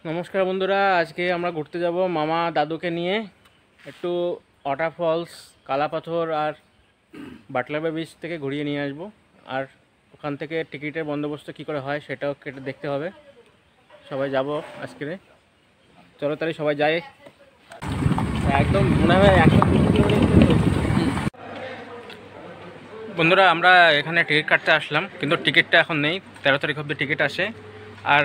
নমস্কার বন্ধুরা, আজকে আমরা ঘুরতে যাব মামা দাদুকে নিয়ে একটু ওয়াটারফলস, কালাপাথর আর বাটলাবা বিচ থেকে ঘুরিয়ে নিয়ে আসব। আর ওখান থেকে টিকিটের বন্দোবস্ত কী করে হয় সেটাও কেটে দেখতে হবে। সবাই যাব আজকে, চলো তাহলে সবাই যাই। একদম মনে হয় 120 কিলোমিটার। বন্ধুরা, আমরা এখানে টিকিট কাটতে আসলাম, কিন্তু টিকিটটা এখন নেই। 13 তারিখ অবধি টিকিট আসে। আর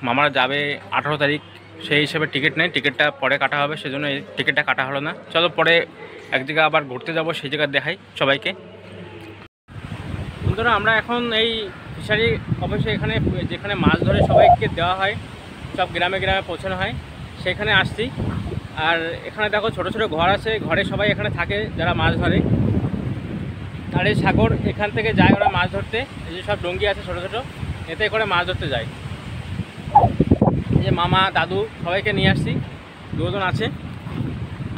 মামারা যাবে 18 তারিখ, সেই হিসেবে টিকিট নেই। টিকিটটা পরে কাটা হবে, সেজন্য এই টিকিটটা কাটা হলো না। চলো পরে এক জায়গায় আবার ঘুরতে যাব, সেই জায়গায় দেখাই সবাইকে। বন্ধুরা, আমরা এখন এই ফিশারি অফিসে, এখানে যেখানে মাছ ধরে সবাইকে দেওয়া হয়, সব গ্রামে গ্রামে পৌঁছানো হয়, সেখানে আসছি। আর এখানে দেখো ছোট ছোট ঘর আছে, ঘরে সবাই এখানে থাকে যারা মাছ ধরে। আর এই সাগর, এখান থেকে যায় ওরা মাছ ধরতে। এই যে সব ডঙ্গি আছে ছোটো ছোটো, এতে করে মাছ ধরতে যায়। এই যে মামা দাদু সবাইকে নিয়ে আসছি, দুজন আছে।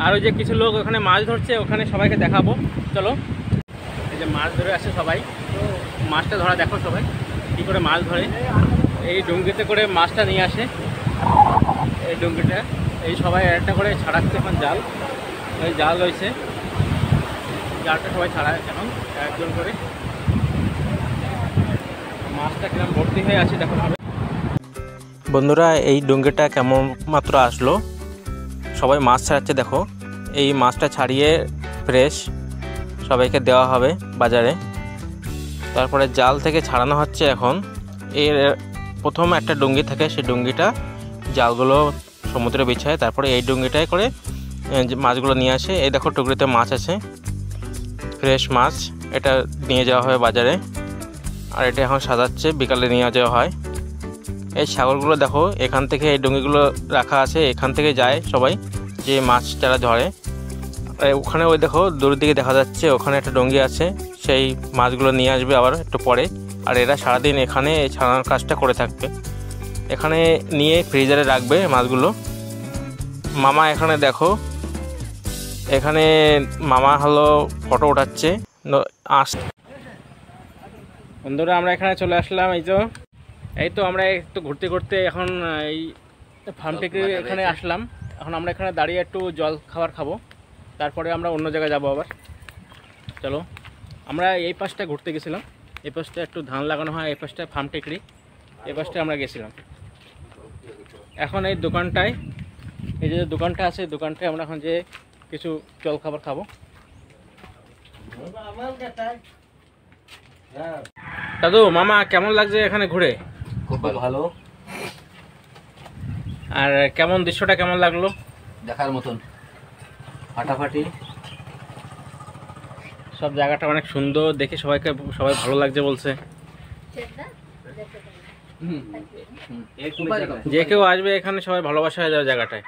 আর ওই যে কিছু লোক ওখানে মাছ ধরছে, ওখানে সবাইকে দেখাবো। চলো, এই যে মাছ ধরে আসছে সবাই, মাছটা ধরা দেখো সবাই কী করে মাছ ধরে। এই ডুঙ্গিতে করে মাছটা নিয়ে আসে, এই ডুঙ্গিটা। এই সবাই একটা করে ছাড়াচ্ছে এখন জাল, ওই জাল রয়েছে, জালটা সবাই ছাড়ায় এখন একজন করে। মাছটা কিরম ভর্তি হয়ে আছে দেখো। বন্ধুরা, এই ডুঙ্গিটা কেমন মাত্র আসলো, সবাই মাছ ছাড়াচ্ছে দেখো। এই মাছটা ছাড়িয়ে ফ্রেশ সবাইকে দেওয়া হবে বাজারে। তারপরে জাল থেকে ছাড়ানো হচ্ছে এখন। এর প্রথম একটা ডুঙ্গি থাকে, সেই ডুঙ্গিটা জালগুলো সমুদ্রে বিছায়, তারপরে এই ডুঙ্গিটায় করে মাছগুলো নিয়ে আসে। এই দেখো টুকরিতে মাছ আছে, ফ্রেশ মাছ। এটা নিয়ে যাওয়া হয় বাজারে, আর এটা এখন সাজাচ্ছে, বিকালে নিয়ে যাওয়া হয়। এই সাগরগুলো দেখো, এখান থেকে এই ডুঙ্গিগুলো রাখা আছে, এখান থেকে যায় সবাই যে মাছ যারা ধরে। ওখানে ওই দেখো দূর দিকে দেখা যাচ্ছে, ওখানে একটা ডুঙ্গি আছে, সেই মাছগুলো নিয়ে আসবে আবার একটু পরে। আর এরা সারাদিন এখানে ছাড়ানোর কাজটা করে থাকবে, এখানে নিয়ে ফ্রিজারে রাখবে মাছগুলো। মামা এখানে দেখো, এখানে মামা হলো ফটো ওঠাচ্ছে। বন্ধুরা, আমরা এখানে চলে আসলাম। এই তো আমরা একটু ঘুরতে ঘুরতে এখন এই ফার্ম থেকে এখানে আসলাম। এখন আমরা এখানে দাঁড়িয়ে একটু জল খাবো, তারপরে আমরা অন্য জায়গায় যাব আবার। চলো, আমরা এই পাশটা ঘুরতে গেছিলাম, এই পাশটা একটু ধান লাগানো হয়, এই পাশটা ফার্ম টেকরি, এই পাশটা আমরা গেছিলাম। এখন এই দোকানটায়, এই যে দোকানটা আছে, দোকানটায় আমরা এখন যে কিছু জল খাবার খাবো। দাদু, মামা, কেমন লাগছে এখানে ঘুরে? খুব ভালো। আর কেমন দৃশ্যটা কেমন লাগলো? দেখার মতন, ফাটাফাটি। সব জায়গাটা অনেক সুন্দর, দেখে সবাই ভালো লাগছে বলছে। যে কেউ আসবে এখানে সবাই ভালোবাসা হয়ে যাবে জায়গাটায়।